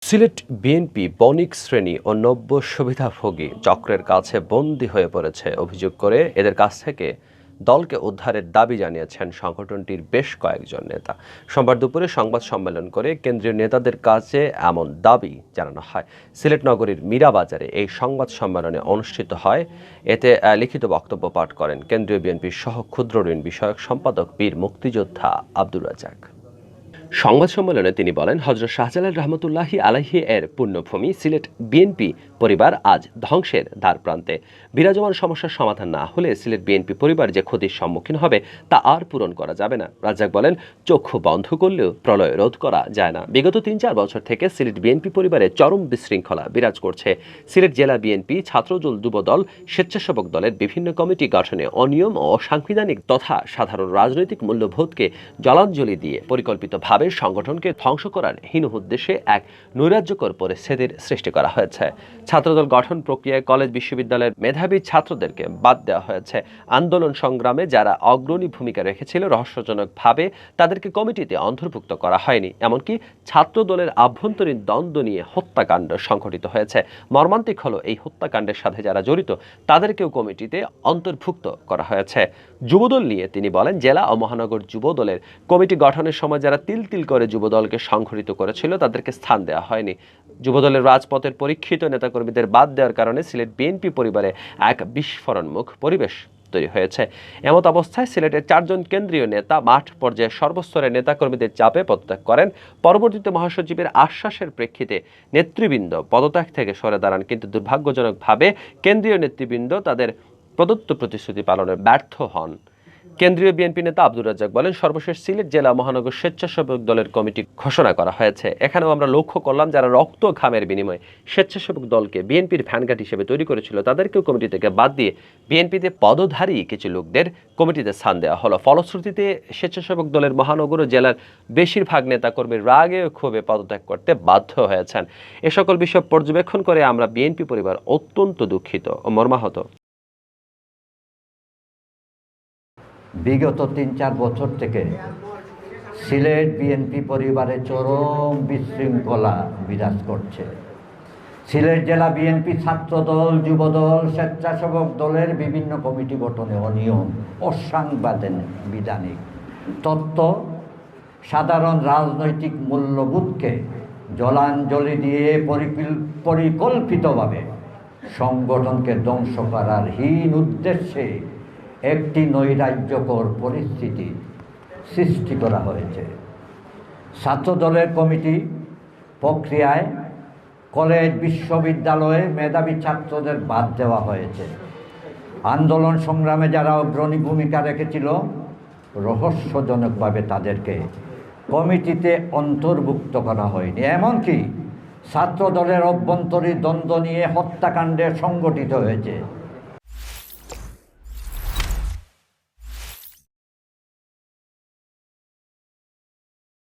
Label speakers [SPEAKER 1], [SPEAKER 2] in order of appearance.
[SPEAKER 1] Sylhet BNP বণিক শ্রেণী ও নব্য সুবিধাভোগী চক্রের কাছে বন্দী হয়ে পড়েছে অভিযোগ করে এদের কাছ থেকে দলকে উদ্ধারের দাবি জানিয়েছেন সংগঠনটির বেশ কয়েকজন নেতা। সোমবার দুপুরে সংবাদ সম্মেলন করে কেন্দ্রীয় নেতাদের কাছে এমন দাবি জানানো হয়। সিলেট নগরীর মীরাবাজারে এই সংবাদ সম্মেলনে অনুষ্ঠিত হয়। এতে লিখিত বক্তব্য পাঠ করেন কেন্দ্রীয় বিএনপির সহ ক্ষুদ্র ঋণ বিষয়ক সম্পাদক বীর মুক্তিযোদ্ধা আব্দুর রাজ্জাক। সংবাদ সম্মেলনে তিনি বলেন, হযরত শাহজালাল রহমতুল্লাহি আলাইহি এর পুণ্যভূমি সিলেট বিএনপি পরিবার আজ ধ্বংসের দ্বারপ্রান্তে। বিরাজমান সমস্যার সমাধান না হলে সিলেট বিএনপি পরিবার যে ক্ষতির সম্মুখীন হবে তা আর পূরণ করা যাবে না। রাজ্জাক বলেন, চক্ষু বন্ধ করলেও প্রলয় রোধ করা যায় না। বিগত ৩-৪ বছর থেকে সিলেট বিএনপি পরিবারে চরম বিশৃঙ্খলা বিরাজ করছে। সিলেট জেলা বিএনপি, ছাত্রদল, যুবদল, স্বেচ্ছাসেবক দলের বিভিন্ন কমিটি গঠনে অনিয়ম ও অসাংবিধানিক তথা সাধারণ রাজনৈতিক মূল্যবোধকে জলাঞ্জলি দিয়ে পরিকল্পিতভাবে সংগঠনকে ধ্বংস করার হীন উদ্দেশ্যে এক নৈরাজ্যকর পরিস্থিতির সৃষ্টি করা হয়েছে। ছাত্রদল গঠন প্রক্রিয়ায় কলেজ বিশ্ববিদ্যালয়ের মেধাবী ছাত্রদেরকে বাদ দেওয়া হয়েছে। আন্দোলন সংগ্রামে যারা অগ্রণী ভূমিকা রেখেছিল রহস্যজনকভাবে তাদেরকে কমিটিতে অন্তর্ভুক্ত করা হয়নি। এমনকি ছাত্রদলের আভ্যন্তরীণ দ্বন্দ্ব নিয়ে হত্যাকাণ্ড সংঘটিত হয়েছে। মর্মান্তিক হলো এই হত্যাকাণ্ডের সাথে যারা জড়িত তাদেরকেও কমিটিতে অন্তর্ভুক্ত করা হয়েছে। যুবদল নিয়ে তিনি বলেন, জেলা ও মহানগর যুবদলের কমিটি গঠনের সময় যারা তিল করে যুবদলকে সংগঠিত করেছিল তাদেরকে স্থান দেওয়া হয়নি। যুবদলের রাজপথের পরীক্ষিত নেতাকর্মীদের বাদ দেওয়ার কারণে সিলেট বিএনপি পরিবারে এক বিস্ফোরণমুখ পরিবেশ তৈরি হয়েছে। এমত অবস্থায় সিলেটের 4 জন কেন্দ্রীয় নেতা মাঠ পর্যায়ে সর্বস্তরের নেতাকর্মীদের চাপে পদত্যাগ করেন। পরবর্তীতে মহাসচিবের আশ্বাসের প্রেক্ষিতে নেতৃবৃন্দ পদত্যাগ থেকে সরে দাঁড়ান, কিন্তু দুর্ভাগ্যজনকভাবে কেন্দ্রীয় নেতৃবৃন্দ তাদের প্রদত্ত প্রতিশ্রুতি পালনে ব্যর্থ হন। কেন্দ্রীয় বিএনপি নেতা আব্দুর রাজ্জাক বলেন, সর্বশেষ সিলেট জেলা মহানগর স্বেচ্ছাসেবক দলের কমিটি ঘোষণা করা হয়েছে। এখানেও আমরা লক্ষ্য করলাম যারা রক্ত ঘামের বিনিময়ে স্বেচ্ছাসেবক দলকে বিএনপির ভ্যানগার্ড হিসেবে তৈরি করেছিল তাদেরকেও কমিটি থেকে বাদ দিয়ে বিএনপিতে পদধারী কিছু লোকদের কমিটিতে স্থান দেওয়া হলো। ফলশ্রুতিতে স্বেচ্ছাসেবক দলের মহানগর ও জেলার বেশিরভাগ নেতাকর্মীর রাগে ও ক্ষোভে পদত্যাগ করতে বাধ্য হয়েছেন। এ সকল বিষয় পর্যবেক্ষণ করে আমরা বিএনপি পরিবার অত্যন্ত দুঃখিত ও মর্মাহত।
[SPEAKER 2] বিগত 3-4 বছর থেকে সিলেট বিএনপি পরিবারে চরম বিশৃঙ্খলা বিরাজ করছে। সিলেট জেলা বিএনপি, ছাত্রদল, যুবদল, স্বেচ্ছাসেবক দলের বিভিন্ন কমিটি গঠনে অনিয়ম, অসাংবিধানিক তত্ত্ব সাধারণ রাজনৈতিক মূল্যবোধকে জলাঞ্জলি দিয়ে পরিকল্পিতভাবে সংগঠনকে ধ্বংস করার হীন উদ্দেশ্যে একটি নৈরাজ্যকর পরিস্থিতি সৃষ্টি করা হয়েছে। ছাত্রদলের কমিটি প্রক্রিয়ায় কলেজ বিশ্ববিদ্যালয়ে মেধাবী ছাত্রদের বাদ দেওয়া হয়েছে। আন্দোলন সংগ্রামে যারা অগ্রণী ভূমিকা রেখেছিল রহস্যজনকভাবে তাদেরকে কমিটিতে অন্তর্ভুক্ত করা হয়নি। এমনকি ছাত্রদলের অভ্যন্তরীণ দ্বন্দ্ব নিয়ে হত্যাকাণ্ডে সংগঠিত হয়েছে।